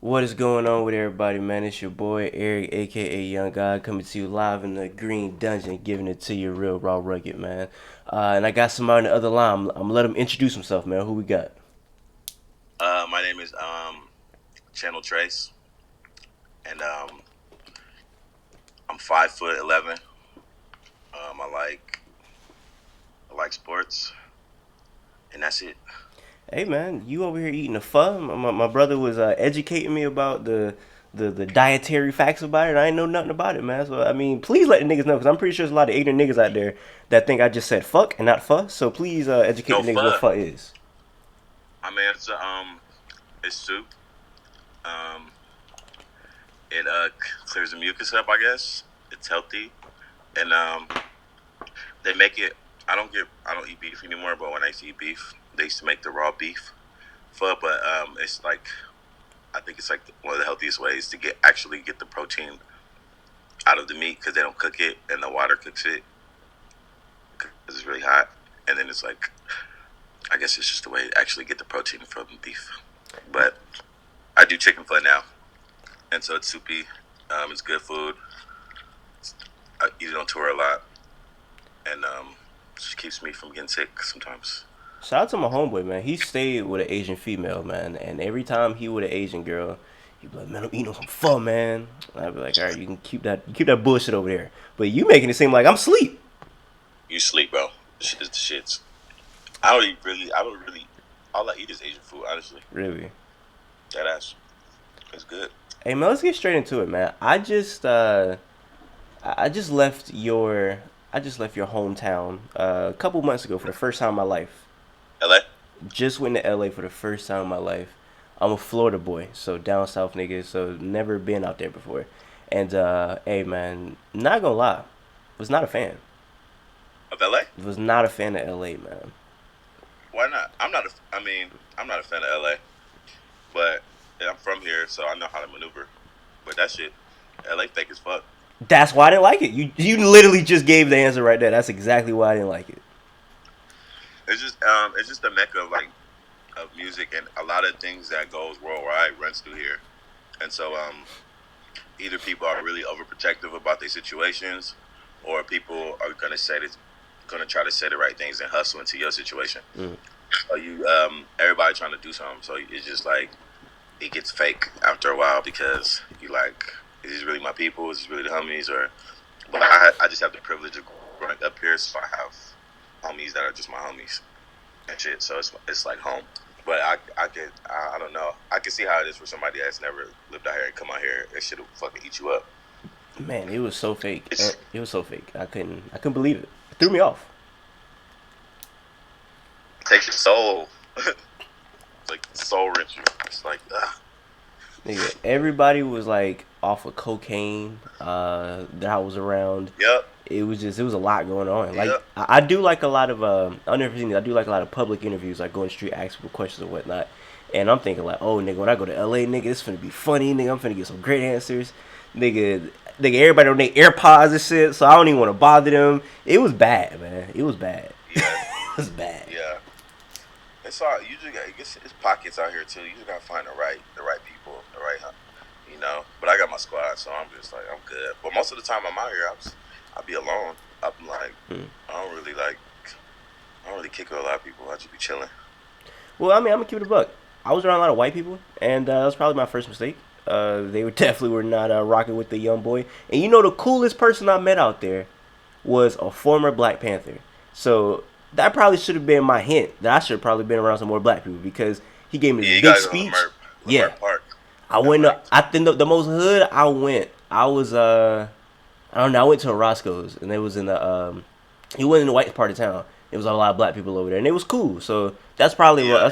What is going on with everybody, man? It's your boy Eric, aka Young God, coming to you live in the Green Dungeon, giving it to you real raw rugged, man. And I got somebody on the other line. I'm gonna let him introduce himself, man. Who we got? My name is Channel Trace, and I'm 5'11". Um, I like I like sports, and that's it. Hey, man, you over here eating the pho? My brother was educating me about the dietary facts about it. I ain't know nothing about it, man. So I mean, please let the niggas know, because I'm pretty sure there's a lot of ignorant niggas out there that think I just said fuck and not pho. So please educate No the niggas what pho. pho is. I mean, it's soup. Um, it clears the mucus up, I guess. It's healthy, and they make it. I don't eat beef anymore, but when I used to eat beef, they used to make the raw beef pho. But it's like I think it's like one of the healthiest ways to get the protein out of the meat because they don't cook it and the water cooks it because it's really hot. And then it's like, I guess it's just a way to actually get the protein from beef. But I do chicken foot now, and so it's soupy. It's good food. I eat it on tour a lot, and just keeps me from getting sick sometimes. Shout out to my homeboy, man. He stayed with an Asian female, man, and every time he with an Asian girl, he'd be like, "Man, I'm eating on some pho, man." And I'd be like, "All right, you keep that bullshit over there." But you making it seem like I'm asleep. You sleep, bro. Shit is the shits. I don't really. All I eat is Asian food, honestly. Really? That ass. It's good. Hey, man, let's get straight into it, man. I just left your hometown a couple months ago for the first time in my life. LA? Just went to LA for the first time in my life. I'm a Florida boy, so down south nigga, so never been out there before. And hey man, not gonna lie, was not a fan. Of LA? Was not a fan of LA, man. Why not? I'm not a fan of LA, but I'm from here, so I know how to maneuver. But that shit, LA fake as fuck. That's why I didn't like it. You literally just gave the answer right there. That's exactly why I didn't like it. It's just a mecca of like of music and a lot of things that goes worldwide runs through here. And so either people are really overprotective about their situations, or people are gonna try to say the right things and hustle into your situation. Mm. So you everybody trying to do something. So it's just like it gets fake after a while because you like, is this really my people? Is this really the homies? Or but I just have the privilege of growing up here, so I have homies that are just my homies and shit. So it's like home. But I don't know. I can see how it is for somebody that's never lived out here and come out here. It should fucking eat you up. Man, it was so fake. It's, It was so fake. I couldn't believe it. It threw me off. it takes your soul. It's like soul wrenching. It's like ugh. Nigga, everybody was like off of cocaine. That I was around. Yep. It was a lot going on. Like Yep. I do like a lot of I never seen it. I do like a lot of public interviews, like going to the street, asking people questions and whatnot. And I'm thinking like, oh nigga, when I go to LA, nigga, it's finna be funny, nigga. I'm finna get some great answers, nigga. Everybody on their AirPods and shit, so I don't even want to bother them. It was bad, man. It was bad. Yeah. It was bad. Yeah. It's all you just got. It's pockets out here too. You just gotta find the right people, the right, you know. But I got my squad, so I'm just like I'm good. But most of the time I'm out here, I'll be alone. I'm like Hmm. I don't really like I don't really kick with a lot of people. I just be chilling. Well, I mean, I'm gonna keep it a buck. I was around a lot of white people, and that was probably my first mistake. They were definitely were not rocking with the young boy. And you know, the coolest person I met out there was a former Black Panther. So that probably should have been my hint that I should have probably been around some more black people because he gave me Yeah, this you big gotta go to speech. Yeah, Lamert Park. I That's went. nice. I think the most hood I went. I was I don't know. I went to a Roscoe's and it was in the he went in the white part of town. There was a lot of black people over there, and it was cool. So Yeah, that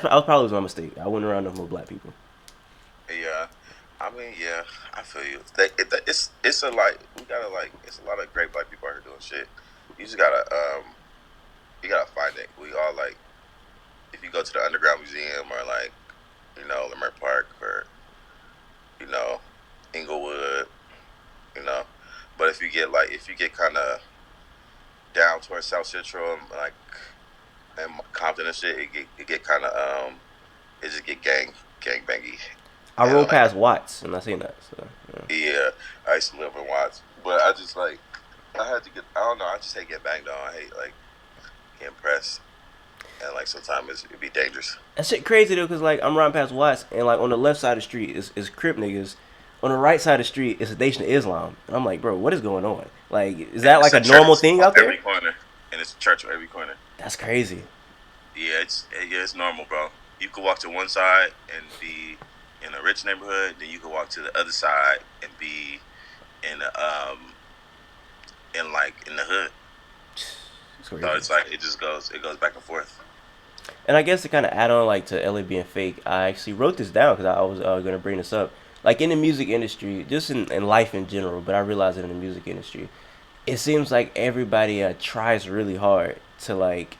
was probably my mistake. I went around with more black people. yeah. I mean, yeah, I feel you. It's a like we gotta like it's a lot of great black people out here doing shit. You just gotta you gotta find it. We all like if you go to the Underground Museum or like Lamert Park or you know Inglewood, you know. But if you get kind of down towards South Central and Compton and shit, it get kind of it just get gang bangy. I and rolled like past Watts and I seen that. So yeah. yeah, I used to live in Watts, but I just like I had to get. I don't know. I just hate getting banged on. I hate like getting pressed, and like sometimes it'd be dangerous. That shit crazy though, cause like I'm riding past Watts and like on the left side of the street is Crip niggas, on the right side of the street is the Nation of Islam, and I'm like, bro, what is going on? Like, is And that it's like a a normal church thing on out there? every corner, and it's a church on every corner. That's crazy. Yeah, it's normal, bro. You could walk to one side and be in a rich neighborhood, then you could walk to the other side and be in in the hood. It's So crazy. it's like it goes back and forth. And I guess to kind of add on like to LA being fake, I actually wrote this down because I was gonna bring this up. Like in the music industry, just in life in general, but I realize it in the music industry, it seems like everybody tries really hard to like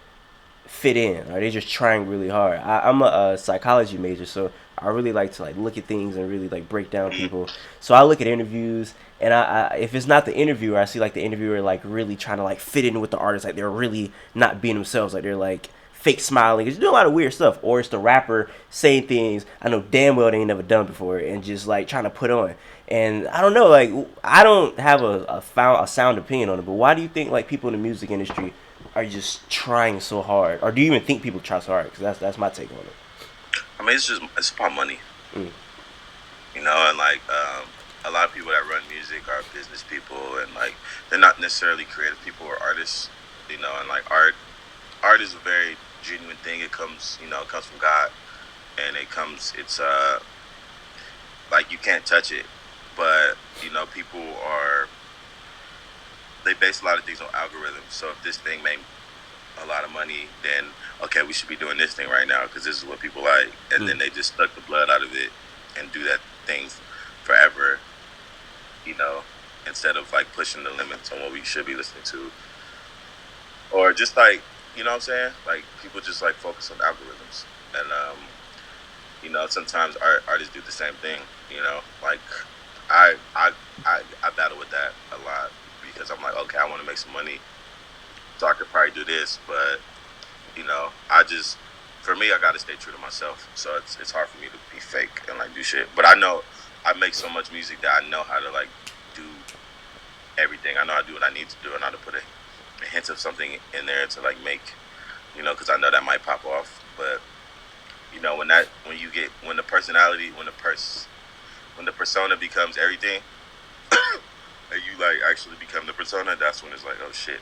fit in, or they're just trying really hard. I'm a psychology major, so I really like to like look at things and really like break down Mm, people. So I look at interviews, and I if it's not the interviewer, I see like the interviewer like really trying to like fit in with the artist, like they're really not being themselves, like they're like fake smiling, it's doing a lot of weird stuff, or it's the rapper saying things I know damn well they ain't never done before, and just like trying to put on. And I don't know, like I don't have a sound opinion on it, but why do you think like people in the music industry are just trying so hard, or do you even think people try so hard? Because that's my take on it. I mean, it's about money, Mm. you know, and like a lot of people that run music are business people, and like they're not necessarily creative people or artists, you know, and like art is a very genuine thing. It comes, you know, it comes from God, and it's like you can't touch it, but you know, people are they base a lot of things on algorithms. So if this thing made a lot of money, then okay, we should be doing this thing right now because this is what people like, and Mm. then they just suck the blood out of it and do that thing forever, you know, instead of like pushing the limits on what we should be listening to, or just like you know what I'm saying, like people just like focus on algorithms, and you know sometimes artists do the same thing, you know, like I I I battle with that a lot because I'm like okay, I want to make some money, so I could probably do this, but you know, I just for me, I got to stay true to myself. So it's hard for me to be fake and like do shit. But I know I make so much music that I know how to like do everything. I know how to do what I need to do. I know how to put a hint of something in there to like make, you know, because I know that might pop off. But you know, when you get when the personality when the persona becomes everything, and you like actually become the persona, that's when it's like oh shit.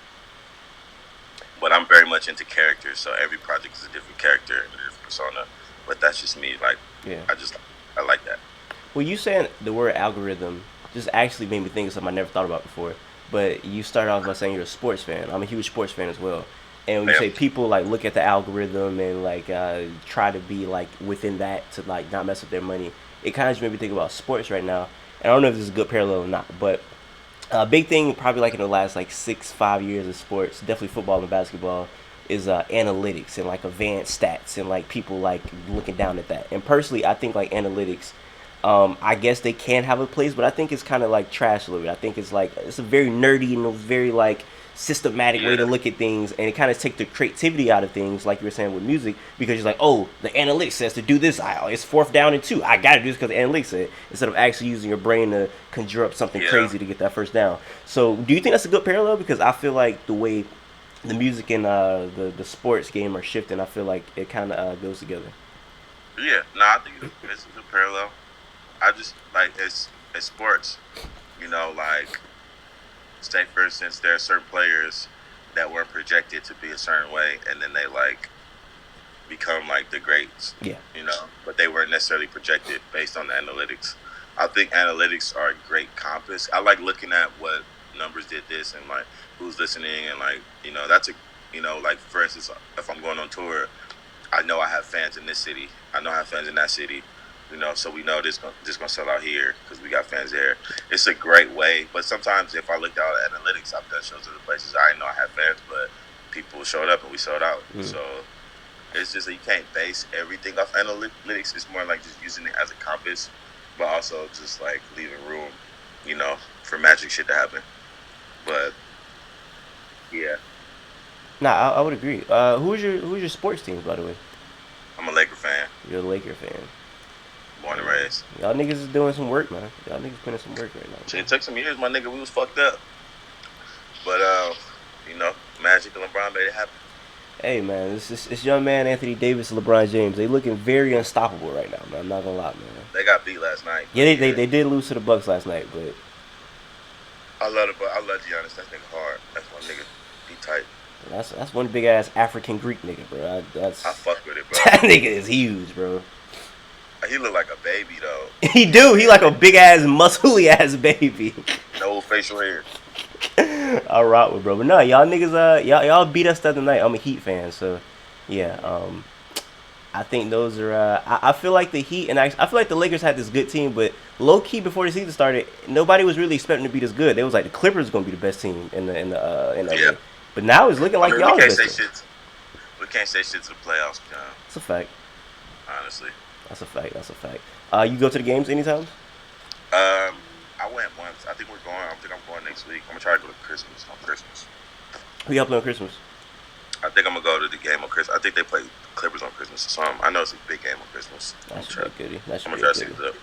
But I'm very much into characters, so every project is a different character and a different persona. But that's just me. Like, Yeah. I just I like that. Well, you saying the word algorithm just actually made me think of something I never thought about before. But you started off by saying you're a sports fan. I'm a huge sports fan as well. And when you Yeah, say people like look at the algorithm and like try to be like within that to like not mess up their money, it kind of just made me think about sports right now. And I don't know if this is a good parallel or not, but a big thing probably like in the last like 6 5 years of sports, definitely football and basketball, is analytics and like advanced stats and like people like looking down at that. And personally, I think like analytics, I guess they can have a place, but I think it's kind of like trash a little bit. I think it's like it's a very nerdy and a very like systematic way to yeah, look at things, and it kind of take the creativity out of things, like you were saying with music, because you're like, oh, the analytics says to do this. It's fourth down and two. I gotta do this because the analytics said. Instead of actually using your brain to conjure up something yeah, crazy to get that first down. So, do you think that's a good parallel? Because I feel like the way the music and the sports game are shifting, I feel like it kind of goes together. yeah. No, I think it's a good parallel. I just like it's sports. You know, like say for instance, there are certain players that weren't projected to be a certain way, and then they like become like the greats. Yeah. You know, but they weren't necessarily projected based on the analytics. I think analytics are a great compass. I like looking at what numbers did this and like who's listening and like you know that's a you know like for instance if I'm going on tour I know I have fans in this city. I know I have fans in that city. You know, so we know this gonna sell out here because we got fans there. It's a great way, but sometimes if I looked out at analytics, I've done shows other places. I didn't know I had fans, but people showed up and we sold out. Mm. So it's just that you can't base everything off analytics. It's more like just using it as a compass, but also just like leaving room, you know, for magic shit to happen. But yeah, Nah, I would agree. Who's your sports team, by the way? I'm a Laker fan. You're a Laker fan. Born and raised. Y'all niggas is doing some work, man. Y'all niggas putting some work right now. Shit, it took some years, my nigga. We was fucked up, but you know, Magic and LeBron made it happen. Hey man, this young man Anthony Davis and LeBron James, they looking very unstoppable right now, man. I'm not gonna lie, man. They got beat last night. Yeah, they did lose to the Bucks last night, but I love Giannis. That nigga hard. That's my nigga. He tight. that's one big ass African Greek nigga, bro. I fuck with it, bro. That nigga is huge, bro. He look like a baby though. He do. He like a big ass, muscly ass baby. No facial hair. I rock with bro, but no, y'all niggas, y'all beat us the other night. I'm a Heat fan, so yeah. I think those are. I feel like the Heat and I feel like the Lakers had this good team, but low key before the season started, nobody was really expecting to be this good. They was like the Clippers was gonna be the best team in the Yeah. But now it's looking like y'all we can't best say team. shit. We can't say shit to the playoffs, John. That's a fact. Honestly. That's a fact. That's a fact. You go to the games anytime? I went once. I think I think I'm going next week. I'm gonna try to go to Christmas on Christmas. Who y'all play on Christmas? I think I'm gonna go to the game on Christmas. I think they play Clippers on Christmas or something. I know it's a big game on Christmas. That's pretty goody. That's I'm pretty gonna try to goody. see it up.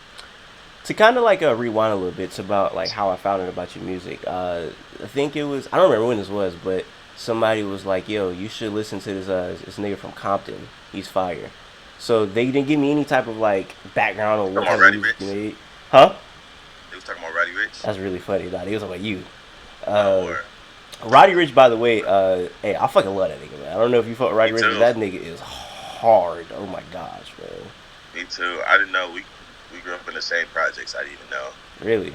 To kind of like rewind a little bit to about like how I found out about your music. I think it was, I don't remember when this was, but somebody was like, "Yo, you should listen to this nigga from Compton. He's fire." So they didn't give me any type of like background on what Talking type about of Roddy music Ricch? you made. Huh? They was talking about Roddy Ricch. That's really funny. Nah, he was talking about you. Or Roddy Ricch, by the way, hey, I fucking love that nigga, man. I don't know if you fuck with Roddy Me Ricch, but too. that nigga is hard. Oh my gosh, man. me too. I didn't know we grew up in the same projects. I didn't even know. Really?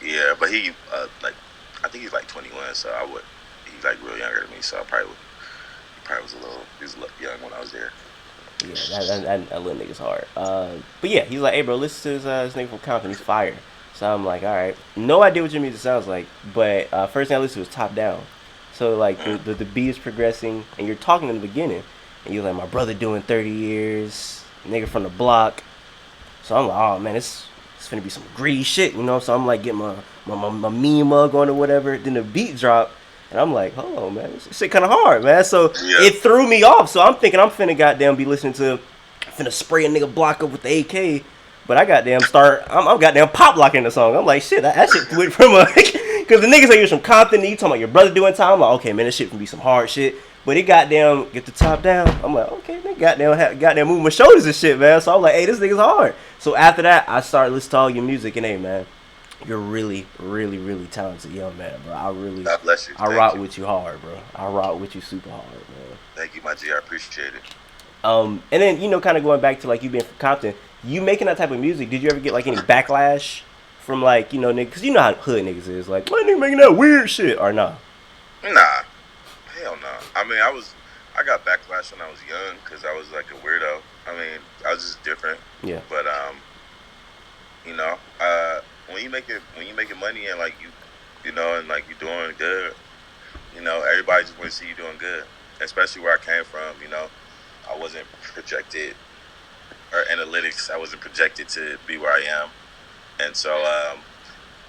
Yeah, but he like I think he's like 21, so I would. He's like real younger than me, so I probably would. He was a little young when I was there. Yeah, that little nigga's hard. But yeah, he's like, "Hey, bro, listen to this nigga from Compton. He's fire." So I'm like, "All right." No idea what your music sounds like, but first thing I listened to was Top Down. So like the beat is progressing, and you're talking in the beginning, and you're like, "My brother doing 30 years, nigga from the block." So I'm like, "Oh man, it's finna be some gritty shit," you know. So I'm like, getting my meme mug on or whatever. Then the beat drop. And I'm like, hold on, man, this shit kind of hard, man. So it threw me off. So I'm thinking I'm finna goddamn be listening to, finna spray a nigga block up with the AK. But I goddamn I'm goddamn pop locking the song. I'm like, shit, that shit went from a, because the niggas say you're from Compton, and you talking about your brother doing time. I'm like, okay, man, this shit can be some hard shit. But it goddamn get the top down. I'm like, okay, man, goddamn move my shoulders and shit, man. So I'm like, hey, this nigga's hard. So after that, I started listening to all your music, and hey, man, you're really, really, really talented young man, bro. God bless you. I rock with you hard, bro. I rock with you super hard, man. Thank you, my G. I appreciate it. And then, you know, kind of going back to like you being from Compton, you making that type of music, did you ever get like any backlash from like, you know, niggas? Because you know how hood niggas is. Like, why nigga making that weird shit? Or nah? Nah. Hell no. I mean, I got backlash when I was young because I was like a weirdo. I mean, I was just different. Yeah. But, you know, when you making money and like you know, and like you doing good, you know, everybody just want to see you doing good. Especially where I came from, you know, I wasn't projected or analytics. I wasn't projected to be where I am, and so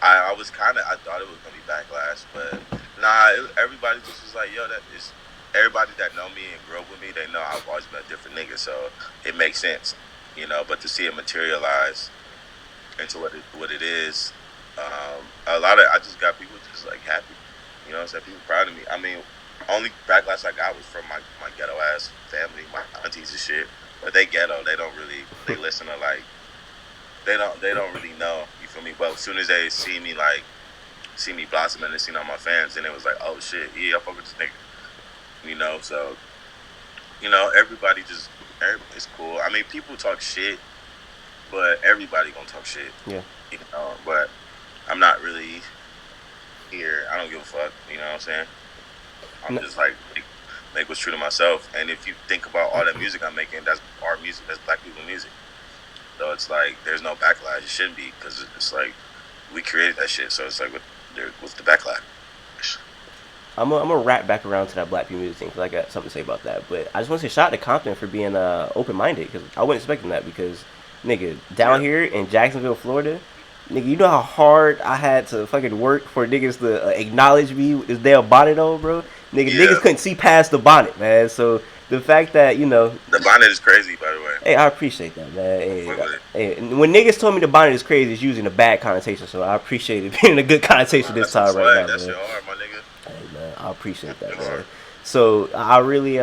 I was I thought it was gonna be backlash, but nah, everybody just was like, yo, that is everybody that know me and grew up with me. They know I've always been a different nigga, so it makes sense, you know. But to see it materialize into what it is, I just got people just like happy, you know what I'm saying? People proud of me. I mean, only backlash I got was from my ghetto ass family, my aunties and shit. But they ghetto, they listen to like they don't really know, you feel me? But as soon as they see me blossom and they see all my fans, then it was like, oh shit, yeah, I fuck with this nigga. You know, so you know, everybody's cool. I mean, people talk shit, but everybody gonna talk shit. Yeah. You know, but I'm not really here. I don't give a fuck. You know what I'm saying? I'm just like make what's true to myself. And if you think about all that music I'm making, that's our music. That's black people music. So it's like there's no backlash. It shouldn't be because it's like we created that shit. So it's like what's the backlash? I'm gonna wrap back around to that black people music thing because I got something to say about that. But I just want to say shout out to Compton for being open minded because I wasn't expecting that because nigga down here in Jacksonville, Florida, nigga, you know how hard I had to fucking work for niggas to acknowledge me with this damn bonnet on, bro. Niggas couldn't see past the bonnet, man. So the fact that The bonnet is crazy, by the way. hey, I appreciate that, man. I fuck with it. Hey, when niggas told me the bonnet is crazy, it's using a bad connotation. So I appreciate it being a good connotation Nah, this that's some time right swag. now, That man. shit hard, my nigga. Hey, man, I appreciate that, That man. hard. So I really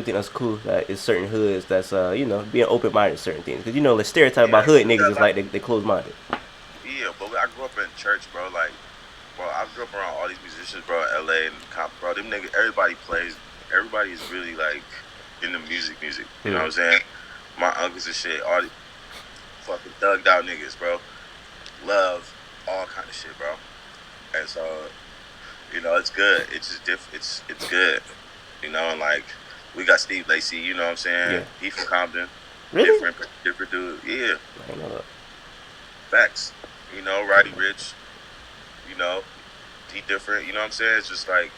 think that's cool. That it's certain hoods that's being open minded to certain things. Because the stereotype about Yeah, hood we niggas got is like like they close minded. yeah, but I grew up in church, bro. Like, bro, I grew up around all these musicians, bro. L.A. and bro, them niggas. Everybody plays. Everybody is really like in the music. You know what I'm saying? My uncles and shit, all the fucking thugged out niggas, bro. Love all kind of shit, bro. And so it's good. It's just different. It's good, and like we got Steve Lacy. You know what I'm saying? Yeah. He from Compton. Really? Different dude. Yeah, I ain't know that. facts. Roddy Rich. You know, he different. You know what I'm saying? It's just like,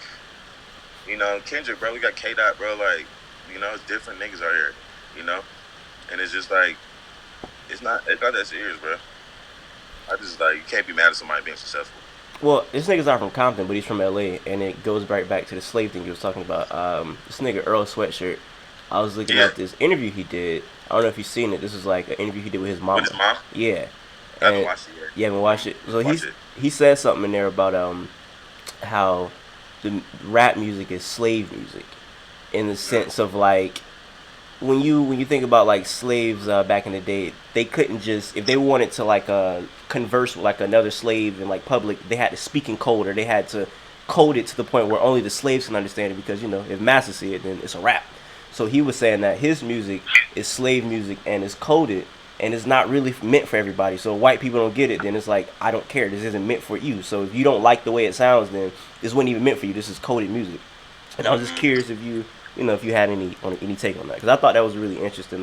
Kendrick, bro. We got K Dot, bro. Like, it's different niggas out here. You know, and it's just like it's not that serious, bro. I just like you can't be mad at somebody being successful. Well, this nigga's not from Compton, but he's from LA, and it goes right back to the slave thing you was talking about. This nigga Earl Sweatshirt. I was looking Yeah, at this interview he did. I don't know if you've seen it. This is like an interview he did with his with mama. his mom. Yeah, I haven't and watched it yet. you haven't watched it. So Watch it. he said something in there about how the rap music is slave music, in the Yeah. sense of like when you think about like slaves back in the day, they couldn't just if they wanted to like converse with like another slave in like public, they had to speak in code or they had to code it to the point where only the slaves can understand it because if masters see it, then it's a rap. So he was saying that his music is slave music and it's coded and it's not really meant for everybody. So white people don't get it, then it's like I don't care. This isn't meant for you. So if you don't like the way it sounds, then this wasn't even meant for you. This is coded music. And I was just curious if if you had any take on that because I thought that was a really interesting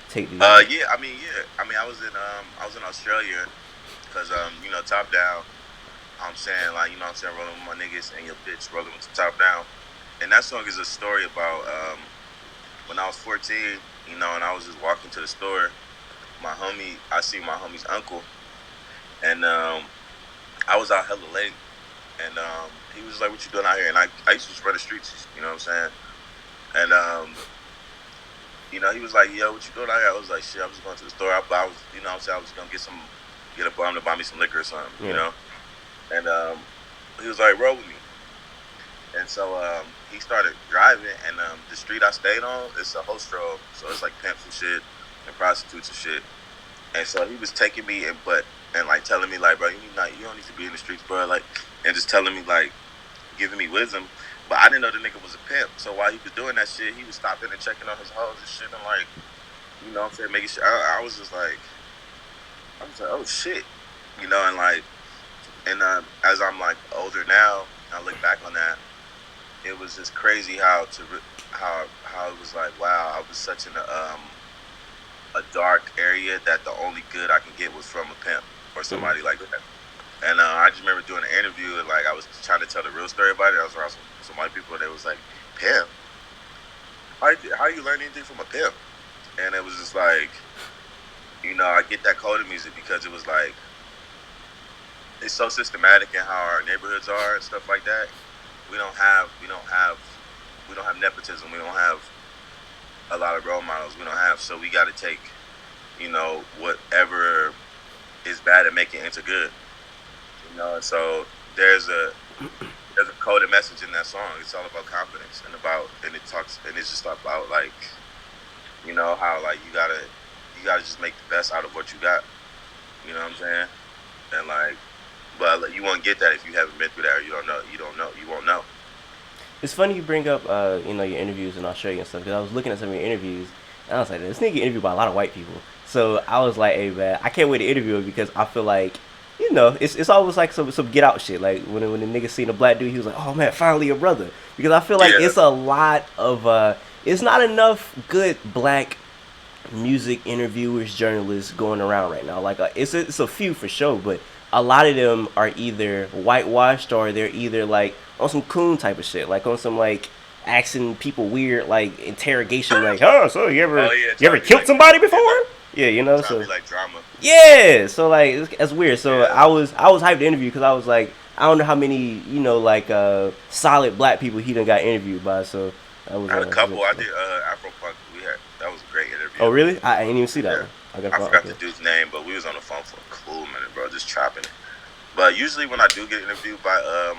take. Yeah. I was in Australia because top down. I'm saying like I'm saying rolling with my niggas and your bitch rolling with the top down, and that song is a story about when I was 14, and I was just walking to the store. I see my homie's uncle, and I was out hella late, and he was like, "What you doing out here?" And I used to just run the streets, you know what I'm saying? And he was like, "Yo, what you doing out here?" I was like, "Shit, I'm just going to the store." I was, what I'm saying, I was gonna get a bum to buy me some liquor or something, Yeah. And he was like, "Roll with me." And so he started driving, and the street I stayed on, it's a host road, so it's like pimps and shit and prostitutes and shit. And so he was taking me and like telling me like, bro, you don't need to be in the streets, bro, like, and just telling me like, giving me wisdom. But I didn't know the nigga was a pimp. So while he was doing that shit, he was stopping and checking on his hoes and shit, and like, what I'm saying, making sure. I was just like, oh shit, and like, and as I'm like older now, I look back on that. It was just crazy how it was like, wow, I was such in a dark area that the only good I can get was from a pimp or somebody like that. And I just remember doing an interview and like I was trying to tell the real story about it. I was around some white people that was like, pimp? How you learn anything from a pimp? And it was just like, I get that coded music because it was like, it's so systematic in how our neighborhoods are and stuff like that. We don't have nepotism. We don't have a lot of role models. We don't have, so we got to take, whatever is bad and make it into good. And so there's a coded message in that song. It's all about confidence and it's just about like, how like you gotta just make the best out of what you got. You know what I'm saying? And like, but you won't get that if you haven't been through that or you don't know. You won't know. It's funny you bring up your interviews in Australia and stuff because I was looking at some of your interviews and I was like, this nigga interviewed by a lot of white people. So I was like, hey man, I can't wait to interview him because I feel like it's always like some get out shit. Like when the nigga seen a black dude, he was like, oh man, finally a brother. Because I feel like Yeah. it's a lot of it's not enough good black music interviewers, journalists going around right now. Like it's a few for sure, but a lot of them are either whitewashed or they're either like on some coon type of shit, like on some like asking people weird like interrogation, like, oh, so you ever Oh, yeah, you ever trying to be killed like- somebody before? Yeah, Trying so to be like drama. yeah, so like that's weird. So Yeah. I was hyped to interview because I was like, I don't know how many solid black people he done got interviewed by. So That was I had a couple. I interesting. did Afro Punk. We had that was a great Oh interview. really? I didn't even see that Yeah, one. I gotta I follow. forgot the Okay. dude's name, but we was on the phone for a cool minute, bro, just chopping it. But usually when I do get interviewed by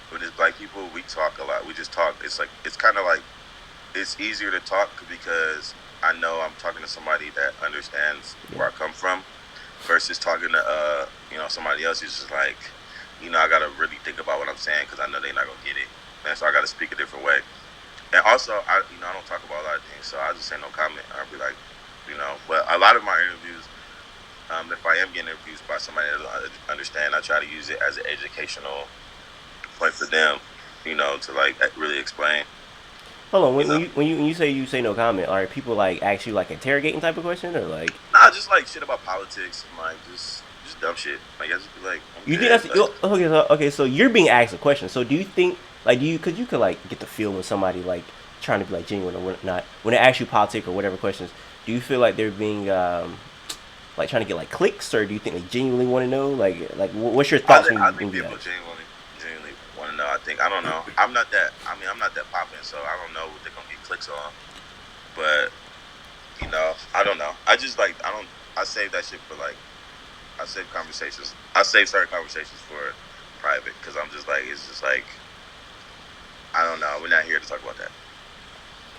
when it's black people, we talk a lot. We just talk. It's like it's kind of like it's easier to talk because I know I'm talking to somebody that understands Yeah. where I come from versus talking to somebody else who's just like I gotta really think about what I'm saying because I know they're not gonna get it, and so I gotta speak a different way. And also, I don't talk about a lot of things, so I just say no comment. I'll be like, but a lot of my interviews, if I am getting interviews by somebody that doesn't understand, I try to use it as an educational point for them, to like really explain, Hold on. you know. When you say no comment, are people like actually like interrogating type of question or like? Nah, just like shit about politics and like just dumb shit. Like I just be like, I'm You think good. that's Like, okay? So you're being asked a question. So do you think like do you because you could like get the feel when somebody like trying to be like genuine or not when they ask you politics or whatever questions? Do you feel like they're being like trying to get like clicks or do you think they genuinely want to know what's your thoughts I when think you people ask? genuinely want to know. I don't know. I'm not that. I mean, I'm not that popping, so I don't know what they're gonna get clicks on. But I don't know. I just like I don't. I save that shit for like I save conversations. I save certain conversations for private because I'm just like it's just like I don't know. We're not here to talk about that.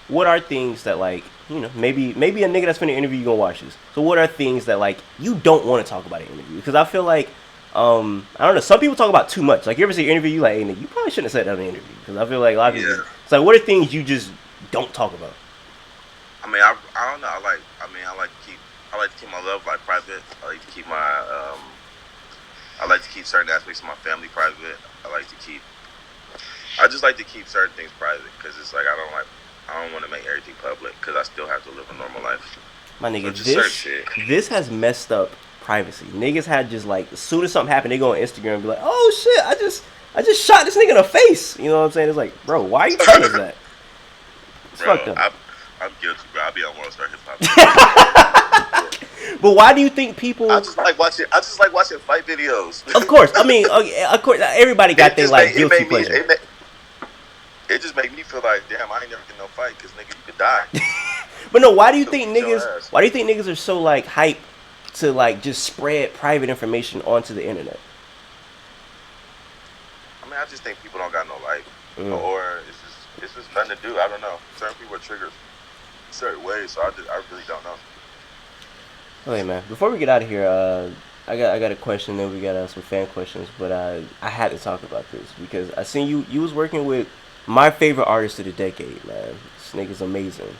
What are things that like maybe a nigga that's finna interview you gonna watch this. So what are things that like you don't want to talk about in an interview? Because I feel like I don't know. Some people talk about too much. Like you ever see an interview, you like, hey nigga, you probably shouldn't have said that in an interview. Because I feel like a lot of people. Yeah. It's like what are things you just don't talk about? I mean, I don't know. I like to keep my love life private. I like to keep certain aspects of my family private. I just like to keep certain things private because it's like I don't want to make everything public because I still have to live a normal life. My So nigga, just certain shit. this has messed up privacy. Niggas had just like as soon as something happened, they go on Instagram and be like, oh shit, I just shot this nigga in the face. You know what I'm saying? It's like, bro, why are you telling us that? It's fucked Bro, up. I'm guilty, bro. I be on World Star Hip Hop and shit. Yeah. But why do you think people? I just like watching fight videos. Of course, I mean, of course, everybody got it their just like made it guilty made me pleasure. it just made me feel like damn, I ain't never get no fight because nigga, you could die. But no, why do you Could think beat your niggas? ass. Why do you think niggas are so like hype to like just spread private information onto the internet? I mean, I just think people don't got no life, Mm. or it's just nothing to do. I don't know. Certain people are triggered certain ways, so I really don't know. Okay, man. Before we get out of here, I got a question. Then we got some fan questions, but I had to talk about this because I seen you was working with my favorite artist of the decade, man. This nigga's amazing.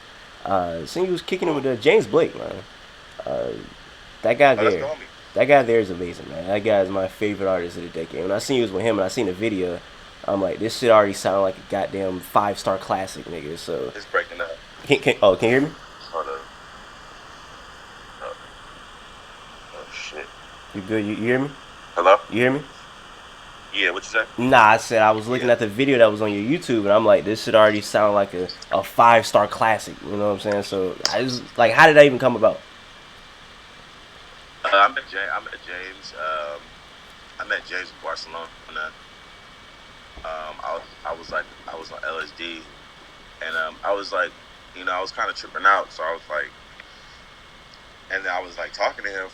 Seen you was kicking it Cool. with James Blake, man. Uh, that guy Oh, that's the there, homie. that guy there is amazing, man. That guy is my favorite artist of the decade. When I seen you was with him and I seen the video, I'm like, this shit already sounded like a goddamn 5-star classic, nigga. So, It's breaking up. can you hear me? Hold up. Oh, oh shit. You good? You hear me? Hello. You hear me? Yeah. What you say? Nah, I said I was looking Yeah. at the video that was on your YouTube, and I'm like, this should already sound like a 5-star classic. You know what I'm saying? So I just like, how did that even come about? I met James. I met James in Barcelona. I was on LSD, and I was like, I was kind of tripping out. So I was like, and then I was like talking to him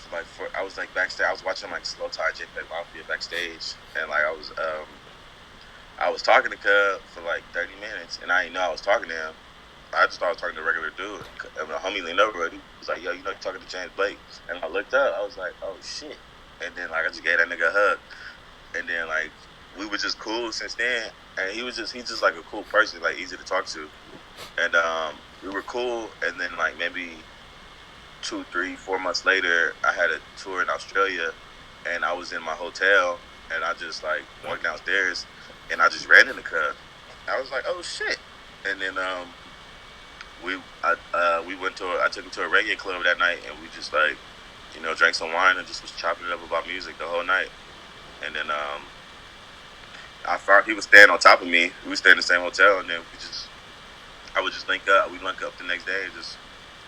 I was like backstage. I was watching like Slow Tie JPEG Mafia backstage, and like I was talking to Cub for like 30 minutes, and I didn't know I was talking to him. I just thought I was talking to a regular dude. And my homie leaned over and he was like, yo, you're talking to James Blake. And I looked up, I was like, oh shit. And then like I just gave that nigga a hug. And then like we were just cool since then. And he's just like a cool person, like easy to talk to. And we were cool, and then like maybe 2, 3, 4 months later I had a tour in Australia and I was in my hotel and I just like walked downstairs and I just ran into Cub. I was like, oh shit. And then I took him to a reggae club that night and we just like drank some wine and just was chopping it up about music the whole night. And then I found he was staying on top of me. We stayed in the same hotel, and then I would just link up. We'd link up the next day and just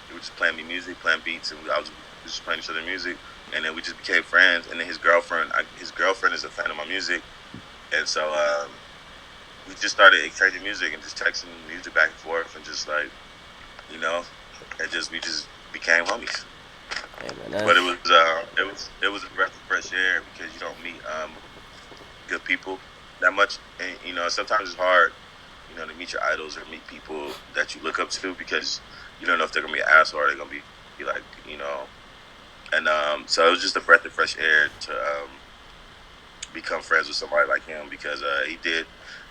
he was just playing me music, playing beats, and I was just playing each other music. And then we just became friends. And then his girlfriend is a fan of my music, and so we just started exchanging music and just texting music back and forth and just like you know, and just we just became homies. Hey man, But that's it was a breath of fresh air because you don't meet good people that much, and sometimes it's hard, to meet your idols or meet people that you look up to because you don't know if they're gonna be an asshole or they're gonna be like and so it was just a breath of fresh air to become friends with somebody like him because he did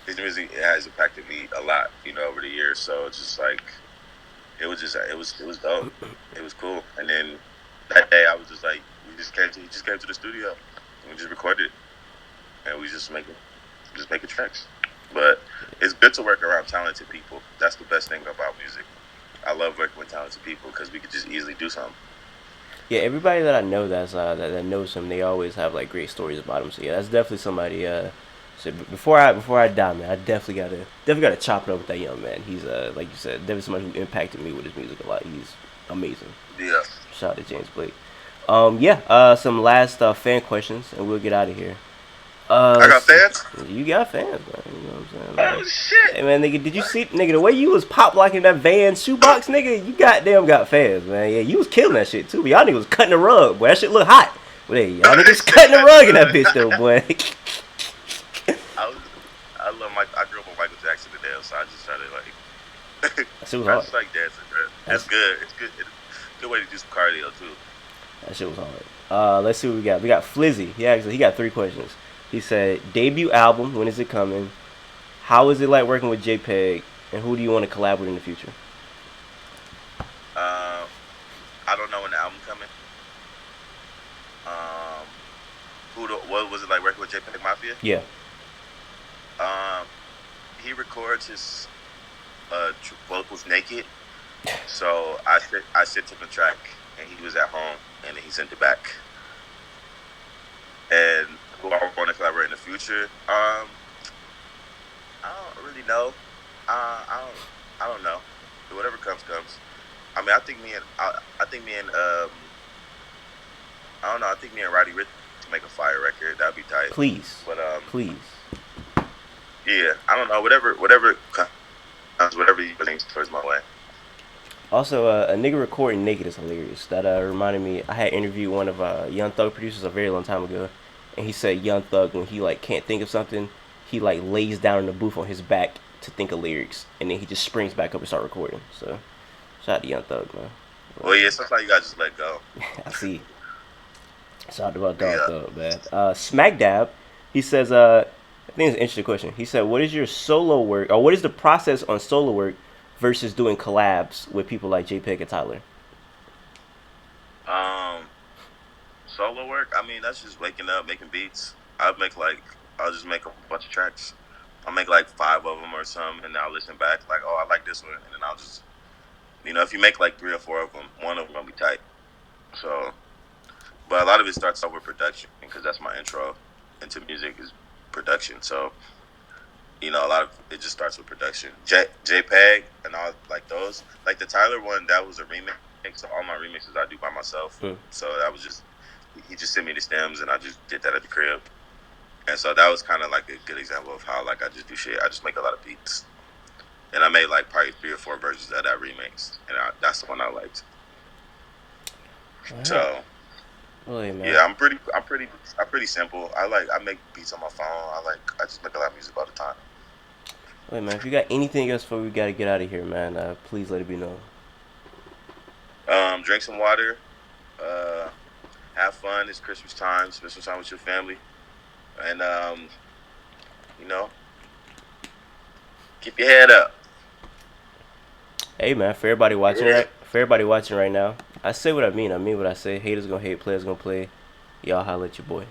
his music has impacted me a lot, over the years. So it's just like it was dope. It was cool. And then that day I was just like he just came to the studio and we just recorded it and we just making tracks. But it's good to work around talented people. That's the best thing about music. I love working with talented people because we could just easily do something. yeah. Everybody that I know that knows him, they always have like great stories about him. So yeah, that's definitely somebody. So before I die, man, I definitely gotta chop it up with that young man. He's like you said, definitely somebody who impacted me with his music a lot. He's amazing. Yeah. Shout out to James Blake. Yeah. Some last fan questions, and we'll get out of here. I Let's got see. fans. You got fans, man. You know what I'm saying? Oh shit! Hey, man, nigga, did you see, nigga, the way you was pop locking that van shoebox, nigga? You goddamn got fans, man. Yeah, you was killing that shit, too. But y'all niggas was cutting the rug, boy. That shit look hot. But hey, y'all niggas cutting the rug in that bitch, though, boy. I was, I love Mike. I grew up with Michael Jackson to death, so I just try to like, That shit was I hard. just like dancing. Bro. It's That's, good. It's good. It's a good way to do some cardio too. that shit was hard. Let's see what we got. We got Flizzy. He got 3 questions. He said, debut album, when is it coming? How is it like working with JPEG? And who do you want to collab with in the future? Um, I don't know when the album coming. Um, what was it like working with JPEG Mafia? Yeah. Um, he records his vocals naked, so I sent him the track, and he was at home, and then he sent it back. And who I want to collaborate in the future? I don't really know. I don't know. Whatever comes comes. I mean, I think me and I don't know. I think me and Roddy Rich to make a fire record. That'd be tight. Please. But Please. yeah, I don't know. Whatever you think towards my way. Also, a nigga recording naked is hilarious. That reminded me. I had interviewed one of Young Thug producers a very long time ago, and he said Young Thug when he like can't think of something, he like lays down in the booth on his back to think of lyrics, and then he just springs back up and start recording. So, shout out to Young Thug, man. Well, yeah, sometimes you gotta just let go. I see. Shout out to my dog Yeah. Thug, man. Smack Dab, he says, I think it's an interesting question. He said, what is your solo work, or what is the process on solo work versus doing collabs with people like JPEG and Tyler? Um, Solo work. I mean, that's just waking up, making beats. I'll just make a bunch of tracks. I'll make like 5 of them or something, and I'll listen back like, oh, I like this one, and then I'll just, if you make like 3 or 4 of them, one of them gonna be tight. So, but a lot of it starts off with production because that's my intro into music is production. So, a lot of it just starts with production. JPEG and all like those, like the Tyler one, that was a remix. So all my remixes I do by myself. Hmm. So that was just he just sent me the stems and I just did that at the crib. And so that was kind of like a good example of how like I just do shit. I just make a lot of beats, and I made like probably 3 or 4 versions of that remix, and that's the one I liked. All right. So Well, hey, man. yeah, I'm pretty simple. I make beats on my phone. I just make a lot of music all the time. Wait, man, if you got anything else before we gotta get out of here, man, please let it be known. Drink some water. Uh, have fun. It's Christmas time. Spend some time with your family, and you know, keep your head up. Hey, man, for everybody watching right now, I say what I mean. I mean what I say. Haters gonna hate, players gonna play. Y'all holla at your boy.